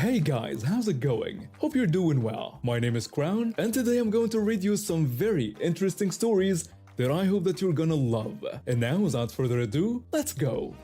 Hey guys, how's it going? Hope you're doing well. My name is Crown, and today I'm going to read you some very interesting stories that I hope that you're gonna love. And now, without further ado, let's go!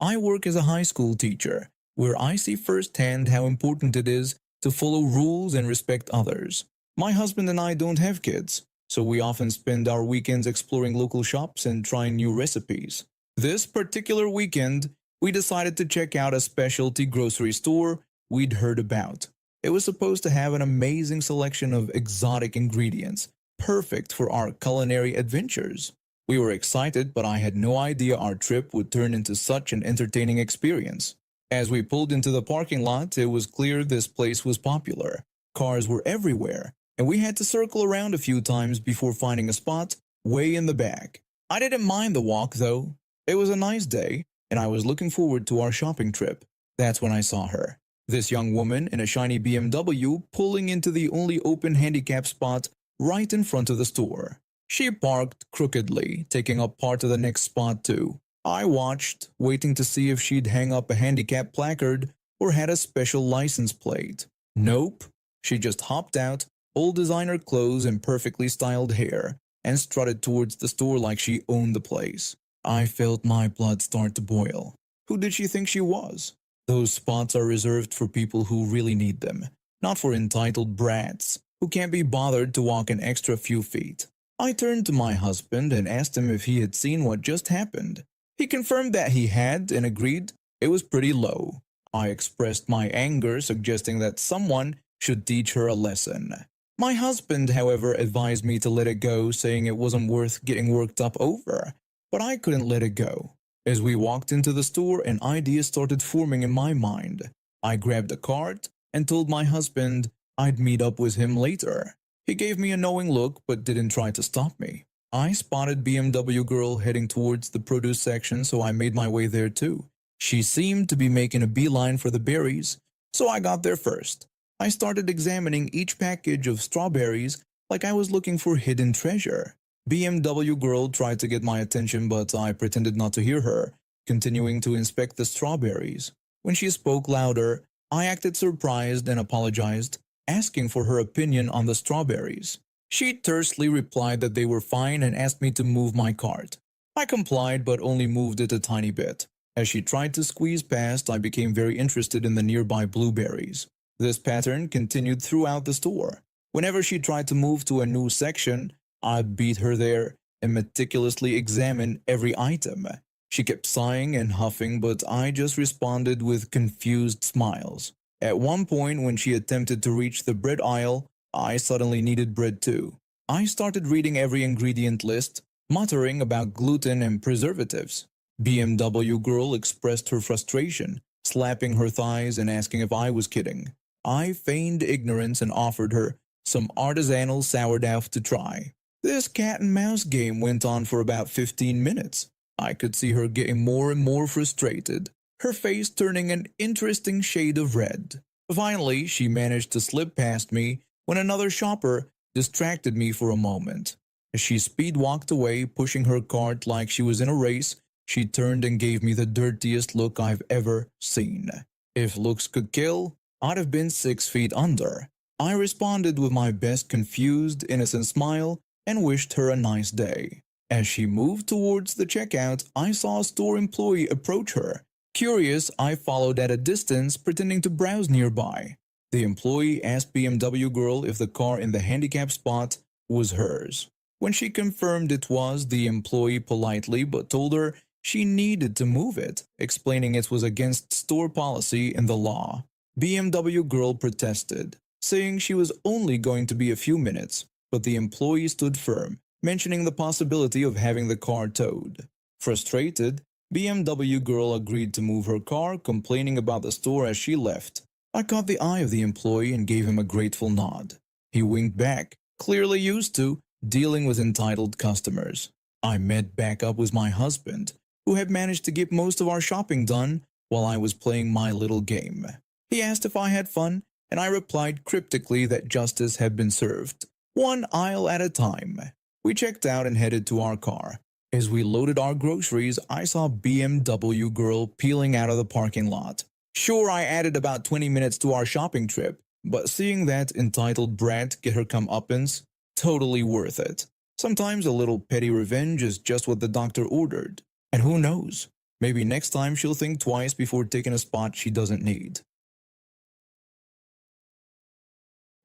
I work as a high school teacher, where I see firsthand how important it is to follow rules and respect others. My husband and I don't have kids, so we often spend our weekends exploring local shops and trying new recipes. This particular weekend, we decided to check out a specialty grocery store we'd heard about. It was supposed to have an amazing selection of exotic ingredients, perfect for our culinary adventures. We were excited, but I had no idea our trip would turn into such an entertaining experience. As we pulled into the parking lot, it was clear this place was popular. Cars were everywhere, and we had to circle around a few times before finding a spot way in the back. I didn't mind the walk, though. It was a nice day, and I was looking forward to our shopping trip. That's when I saw her. This young woman in a shiny BMW pulling into the only open handicap spot right in front of the store. She parked crookedly, taking up part of the next spot too. I watched, waiting to see if she'd hang up a handicap placard or had a special license plate. Nope. She just hopped out, all designer clothes and perfectly styled hair, and strutted towards the store like she owned the place. I felt my blood start to boil. Who did she think she was? Those spots are reserved for people who really need them, not for entitled brats who can't be bothered to walk an extra few feet. I turned to my husband and asked him if he had seen what just happened. He confirmed that he had and agreed it was pretty low. I expressed my anger, suggesting that someone should teach her a lesson. My husband, however, advised me to let it go, saying it wasn't worth getting worked up over. But I couldn't let it go. As we walked into the store, an idea started forming in my mind. I grabbed a cart and told my husband I'd meet up with him later. He gave me a knowing look but didn't try to stop me. I spotted BMW girl heading towards the produce section, so I made my way there too. She seemed to be making a beeline for the berries, so I got there first. I started examining each package of strawberries like I was looking for hidden treasure. BMW girl tried to get my attention, but I pretended not to hear her, continuing to inspect the strawberries. When she spoke louder, I acted surprised and apologized, asking for her opinion on the strawberries. She tersely replied that they were fine and asked me to move my cart. I complied but only moved it a tiny bit. As she tried to squeeze past, I became very interested in the nearby blueberries. This pattern continued throughout the store. Whenever she tried to move to a new section, I'd beat her there and meticulously examine every item. She kept sighing and huffing, but I just responded with confused smiles. At one point, when she attempted to reach the bread aisle, I suddenly needed bread too. I started reading every ingredient list, muttering about gluten and preservatives. BMW girl expressed her frustration, slapping her thighs and asking if I was kidding. I feigned ignorance and offered her some artisanal sourdough to try. This cat and mouse game went on for about 15 minutes. I could see her getting more and more frustrated, her face turning an interesting shade of red. Finally, she managed to slip past me when another shopper distracted me for a moment. As she speed-walked away, pushing her cart like she was in a race, she turned and gave me the dirtiest look I've ever seen. If looks could kill, I'd have been 6 feet under. I responded with my best confused, innocent smile and wished her a nice day. As she moved towards the checkout, I saw a store employee approach her. Curious, I followed at a distance, pretending to browse nearby. The employee asked BMW girl if the car in the handicap spot was hers. When she confirmed it was, the employee politely but told her she needed to move it, explaining it was against store policy and the law. BMW girl protested, saying she was only going to be a few minutes, but the employee stood firm, mentioning the possibility of having the car towed. Frustrated, BMW girl agreed to move her car, complaining about the store as she left. I caught the eye of the employee and gave him a grateful nod. He winked back, clearly used to dealing with entitled customers. I met back up with my husband, who had managed to get most of our shopping done while I was playing my little game. He asked if I had fun, and I replied cryptically that justice had been served, one aisle at a time. We checked out and headed to our car. As we loaded our groceries, I saw a BMW girl peeling out of the parking lot. Sure, I added about 20 minutes to our shopping trip, but seeing that entitled brat get her comeuppance, totally worth it. Sometimes a little petty revenge is just what the doctor ordered. And who knows, maybe next time she'll think twice before taking a spot she doesn't need.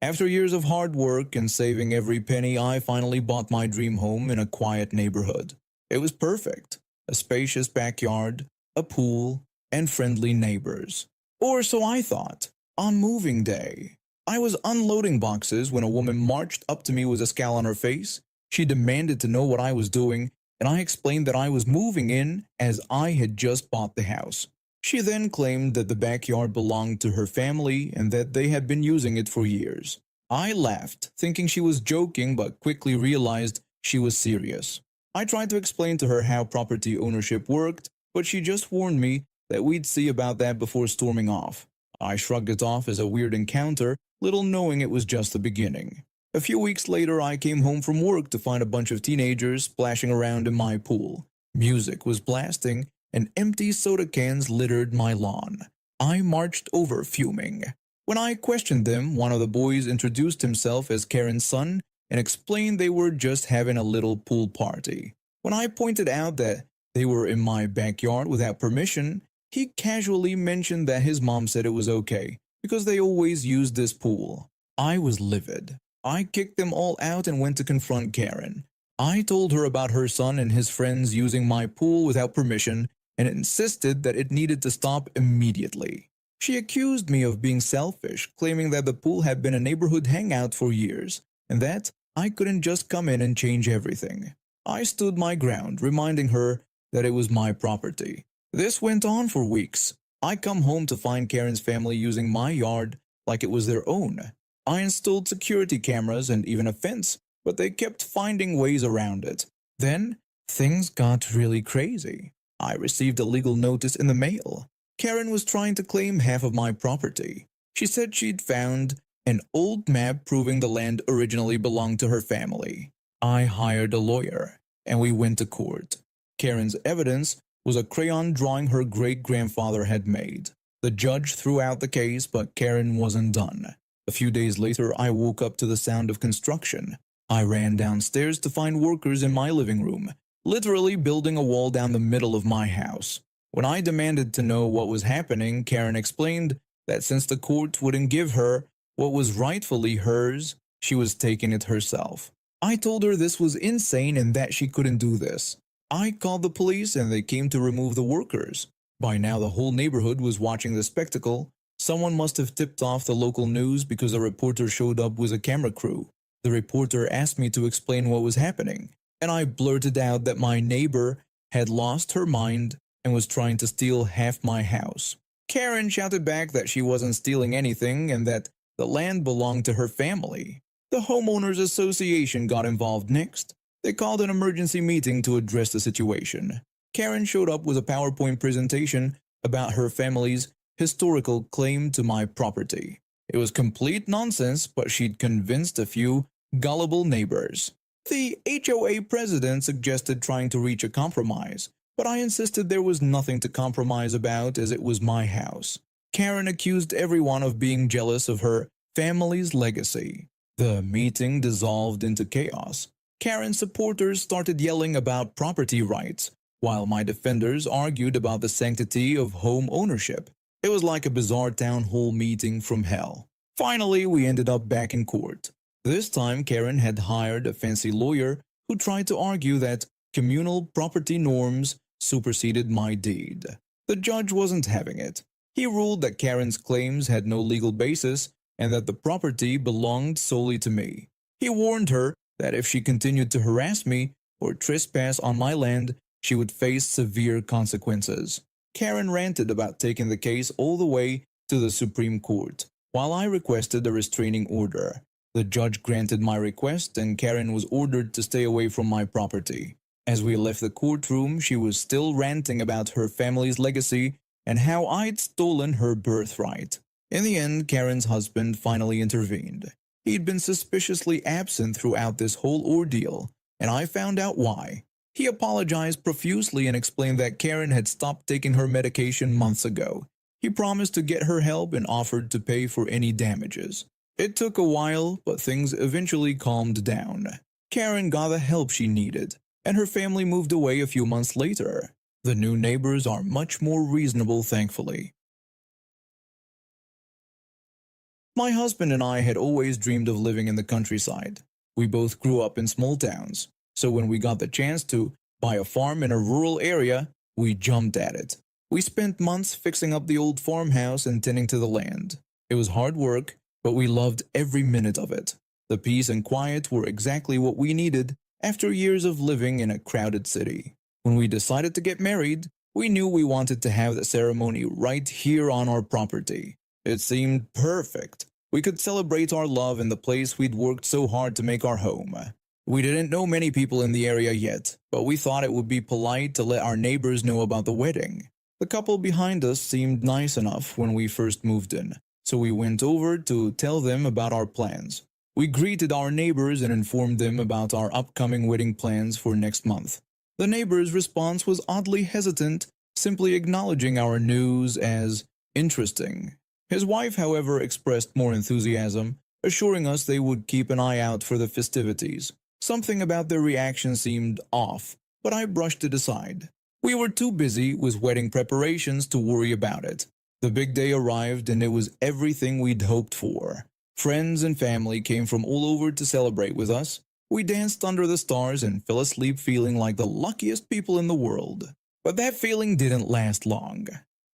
After years of hard work and saving every penny, I finally bought my dream home in a quiet neighborhood. It was perfect. A spacious backyard, a pool, and friendly neighbors. Or so I thought. On moving day, I was unloading boxes when a woman marched up to me with a scowl on her face. She demanded to know what I was doing, and I explained that I was moving in as I had just bought the house. She then claimed that the backyard belonged to her family and that they had been using it for years. I laughed, thinking she was joking, but quickly realized she was serious. I tried to explain to her how property ownership worked, but she just warned me that we'd see about that before storming off. I shrugged it off as a weird encounter, little knowing it was just the beginning. A few weeks later, I came home from work to find a bunch of teenagers splashing around in my pool. Music was blasting, and empty soda cans littered my lawn. I marched over fuming. When I questioned them, one of the boys introduced himself as Karen's son and explained they were just having a little pool party. When I pointed out that they were in my backyard without permission, he casually mentioned that his mom said it was okay because they always used this pool. I was livid. I kicked them all out and went to confront Karen. I told her about her son and his friends using my pool without permission and insisted that it needed to stop immediately. She accused me of being selfish, claiming that the pool had been a neighborhood hangout for years and that I couldn't just come in and change everything. I stood my ground, reminding her that it was my property. This went on for weeks. I come home to find Karen's family using my yard like it was their own. I installed security cameras and even a fence, but they kept finding ways around it. Then, things got really crazy. I received a legal notice in the mail. Karen was trying to claim half of my property. She said she'd found an old map proving the land originally belonged to her family. I hired a lawyer, and we went to court. Karen's evidence was a crayon drawing her great-grandfather had made. The judge threw out the case, but Karen wasn't done. A few days later, I woke up to the sound of construction. I ran downstairs to find workers in my living room, literally building a wall down the middle of my house. When I demanded to know what was happening, Karen explained that since the court wouldn't give her what was rightfully hers, she was taking it herself. I told her this was insane and that she couldn't do this. I called the police and they came to remove the workers. By now the whole neighborhood was watching the spectacle. Someone must have tipped off the local news because a reporter showed up with a camera crew. The reporter asked me to explain what was happening, and I blurted out that my neighbor had lost her mind and was trying to steal half my house. Karen shouted back that she wasn't stealing anything and that the land belonged to her family. The homeowners association got involved next. They called an emergency meeting to address the situation. Karen showed up with a PowerPoint presentation about her family's historical claim to my property. It was complete nonsense, but she'd convinced a few gullible neighbors. The HOA president suggested trying to reach a compromise, but I insisted there was nothing to compromise about as it was my house. Karen accused everyone of being jealous of her family's legacy. The meeting dissolved into chaos. Karen's supporters started yelling about property rights, while my defenders argued about the sanctity of home ownership. It was like a bizarre town hall meeting from hell. Finally, we ended up back in court. This time, Karen had hired a fancy lawyer who tried to argue that communal property norms superseded my deed. The judge wasn't having it. He ruled that Karen's claims had no legal basis and that the property belonged solely to me. He warned her that if she continued to harass me or trespass on my land, she would face severe consequences. Karen ranted about taking the case all the way to the Supreme Court, while I requested a restraining order. The judge granted my request and Karen was ordered to stay away from my property. As we left the courtroom, she was still ranting about her family's legacy and how I'd stolen her birthright. In the end, Karen's husband finally intervened. He'd been suspiciously absent throughout this whole ordeal, and I found out why. He apologized profusely and explained that Karen had stopped taking her medication months ago. He promised to get her help and offered to pay for any damages. It took a while, but things eventually calmed down. Karen got the help she needed, and her family moved away a few months later. The new neighbors are much more reasonable, thankfully. My husband and I had always dreamed of living in the countryside. We both grew up in small towns, so when we got the chance to buy a farm in a rural area, we jumped at it. We spent months fixing up the old farmhouse and tending to the land. It was hard work, but we loved every minute of it. The peace and quiet were exactly what we needed after years of living in a crowded city. When we decided to get married, we knew we wanted to have the ceremony right here on our property. It seemed perfect. We could celebrate our love in the place we'd worked so hard to make our home. We didn't know many people in the area yet, but we thought it would be polite to let our neighbors know about the wedding. The couple behind us seemed nice enough when we first moved in, so we went over to tell them about our plans. We greeted our neighbors and informed them about our upcoming wedding plans for next month. The neighbor's response was oddly hesitant, simply acknowledging our news as interesting. His wife, however, expressed more enthusiasm, assuring us they would keep an eye out for the festivities. Something about their reaction seemed off, but I brushed it aside. We were too busy with wedding preparations to worry about it. The big day arrived and it was everything we'd hoped for. Friends and family came from all over to celebrate with us. We danced under the stars and fell asleep feeling like the luckiest people in the world. But that feeling didn't last long.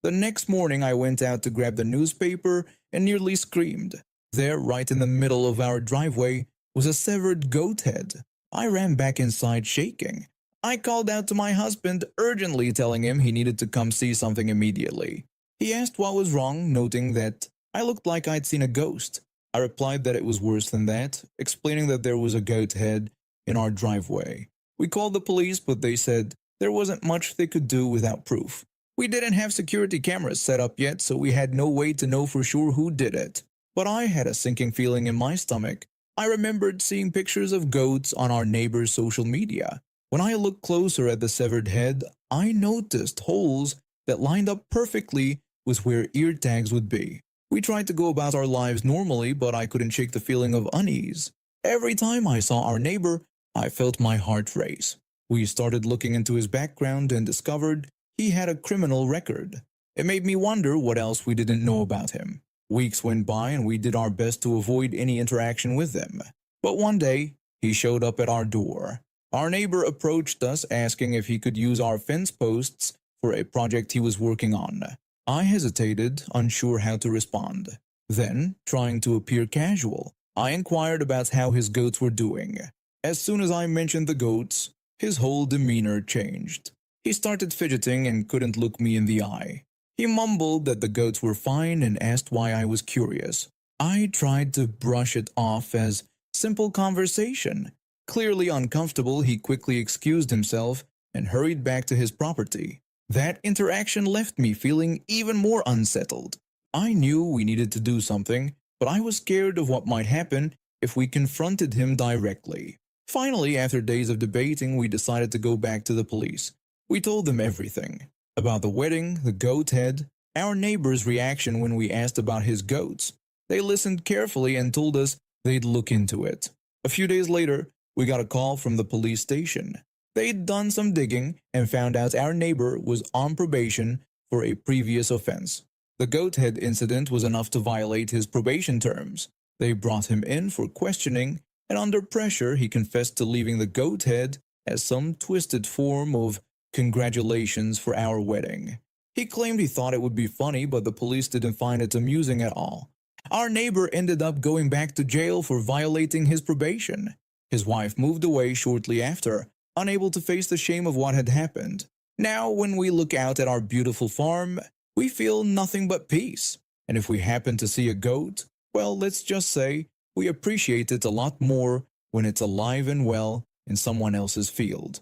The next morning I went out to grab the newspaper and nearly screamed. There, right in the middle of our driveway, was a severed goat head. I ran back inside shaking. I called out to my husband, urgently telling him he needed to come see something immediately. He asked what was wrong, noting that I looked like I'd seen a ghost. I replied that it was worse than that, explaining that there was a goat head in our driveway. We called the police, but they said there wasn't much they could do without proof. We didn't have security cameras set up yet, so we had no way to know for sure who did it. But I had a sinking feeling in my stomach. I remembered seeing pictures of goats on our neighbor's social media. When I looked closer at the severed head, I noticed holes that lined up perfectly with where ear tags would be. We tried to go about our lives normally, but I couldn't shake the feeling of unease. Every time I saw our neighbor, I felt my heart race. We started looking into his background and discovered he had a criminal record. It made me wonder what else we didn't know about him. Weeks went by and we did our best to avoid any interaction with him. But one day, he showed up at our door. Our neighbor approached us asking if he could use our fence posts for a project he was working on. I hesitated, unsure how to respond. Then, trying to appear casual, I inquired about how his goats were doing. As soon as I mentioned the goats, his whole demeanor changed. He started fidgeting and couldn't look me in the eye. He mumbled that the goats were fine and asked why I was curious. I tried to brush it off as simple conversation. Clearly uncomfortable, he quickly excused himself and hurried back to his property. That interaction left me feeling even more unsettled. I knew we needed to do something, but I was scared of what might happen if we confronted him directly. Finally, after days of debating, we decided to go back to the police. We told them everything. About the wedding, the goat head, our neighbor's reaction when we asked about his goats. They listened carefully and told us they'd look into it. A few days later, we got a call from the police station. They'd done some digging and found out our neighbor was on probation for a previous offense. The goat head incident was enough to violate his probation terms. They brought him in for questioning, and under pressure he confessed to leaving the goat head as some twisted form of congratulations for our wedding. He claimed he thought it would be funny, but the police didn't find it amusing at all. Our neighbor ended up going back to jail for violating his probation. His wife moved away shortly after, unable to face the shame of what had happened. Now, when we look out at our beautiful farm, we feel nothing but peace. And if we happen to see a goat, well, let's just say we appreciate it a lot more when it's alive and well in someone else's field.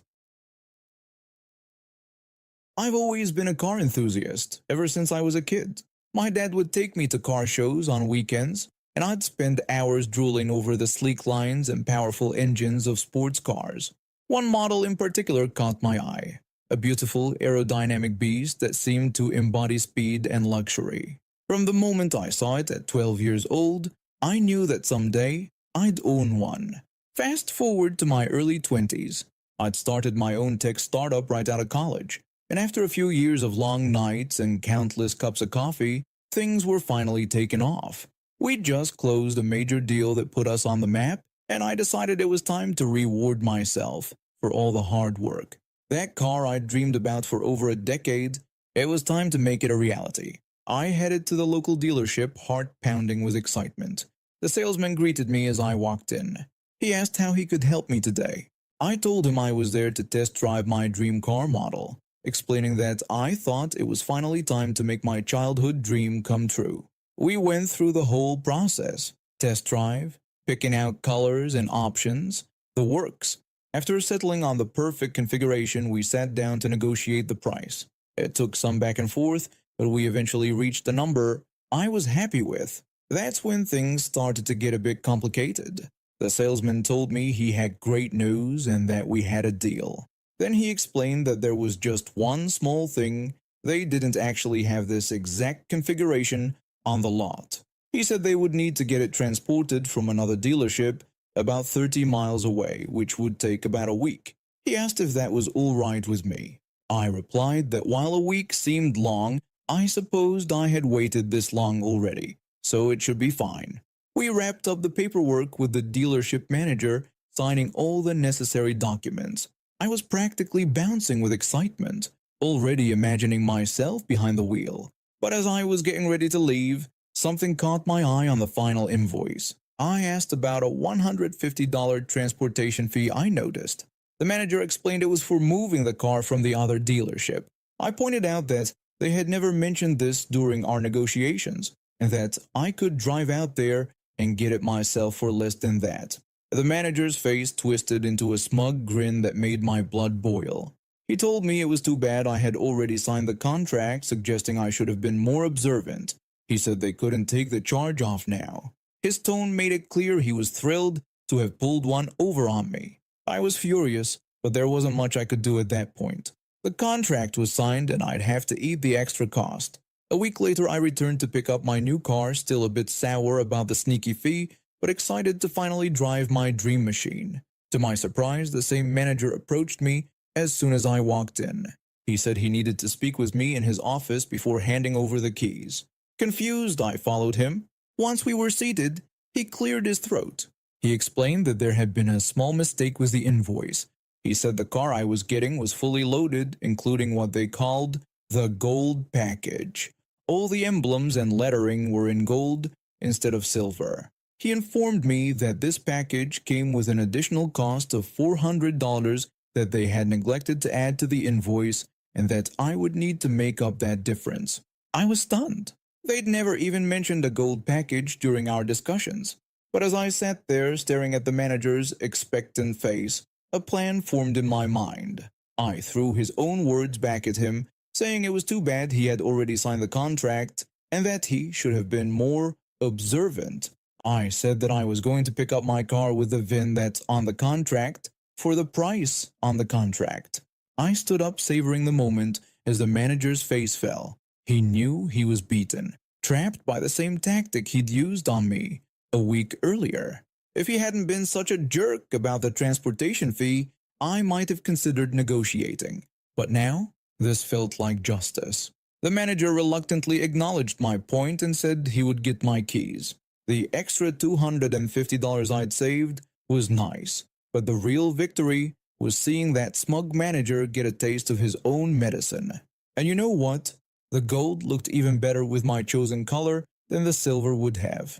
I've always been a car enthusiast, ever since I was a kid. My dad would take me to car shows on weekends, and I'd spend hours drooling over the sleek lines and powerful engines of sports cars. One model in particular caught my eye, a beautiful aerodynamic beast that seemed to embody speed and luxury. From the moment I saw it at 12 years old, I knew that someday I'd own one. Fast forward to my early 20s. I'd started my own tech startup right out of college, and after a few years of long nights and countless cups of coffee, things were finally taken off. We'd just closed a major deal that put us on the map, and I decided it was time to reward myself for all the hard work. That car I'd dreamed about for over a decade, it was time to make it a reality. I headed to the local dealership, heart pounding with excitement. The salesman greeted me as I walked in. He asked how he could help me today. I told him I was there to test drive my dream car model, explaining that I thought it was finally time to make my childhood dream come true. We went through the whole process: test drive, picking out colors and options, the works. After settling on the perfect configuration, we sat down to negotiate the price. It took some back and forth, but we eventually reached a number I was happy with. That's when things started to get a bit complicated. The salesman told me he had great news and that we had a deal. Then he explained that there was just one small thing: they didn't actually have this exact configuration on the lot. He said they would need to get it transported from another dealership about 30 miles away, which would take about a week. He asked if that was all right with me. I replied that while a week seemed long, I supposed I had waited this long already, so it should be fine. We wrapped up the paperwork with the dealership manager signing all the necessary documents. I was practically bouncing with excitement, already imagining myself behind the wheel. But as I was getting ready to leave, something caught my eye on the final invoice. I asked about a $150 transportation fee I noticed. The manager explained it was for moving the car from the other dealership. I pointed out that they had never mentioned this during our negotiations, and that I could drive out there and get it myself for less than that. The manager's face twisted into a smug grin that made my blood boil. He told me it was too bad I had already signed the contract, suggesting I should have been more observant. He said they couldn't take the charge off now. His tone made it clear he was thrilled to have pulled one over on me. I was furious, but there wasn't much I could do at that point. The contract was signed and I'd have to eat the extra cost. A week later, I returned to pick up my new car, still a bit sour about the sneaky fee, but excited to finally drive my dream machine. To my surprise, the same manager approached me as soon as I walked in. He said he needed to speak with me in his office before handing over the keys. Confused, I followed him. Once we were seated, he cleared his throat. He explained that there had been a small mistake with the invoice. He said the car I was getting was fully loaded, including what they called the gold package. All the emblems and lettering were in gold instead of silver. He informed me that this package came with an additional cost of $400 that they had neglected to add to the invoice, and that I would need to make up that difference. I was stunned. They'd never even mentioned a gold package during our discussions. But as I sat there staring at the manager's expectant face, a plan formed in my mind. I threw his own words back at him, saying it was too bad he had already signed the contract and that he should have been more observant. I said that I was going to pick up my car with the VIN that's on the contract for the price on the contract. I stood up, savoring the moment as the manager's face fell. He knew he was beaten, trapped by the same tactic he'd used on me a week earlier. If he hadn't been such a jerk about the transportation fee, I might have considered negotiating. But now, this felt like justice. The manager reluctantly acknowledged my point and said he would get my keys. The extra $250 I'd saved was nice, but the real victory was seeing that smug manager get a taste of his own medicine. And you know what? The gold looked even better with my chosen color than the silver would have.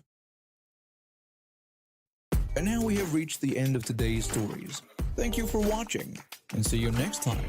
And now we have reached the end of today's stories. Thank you for watching, and see you next time.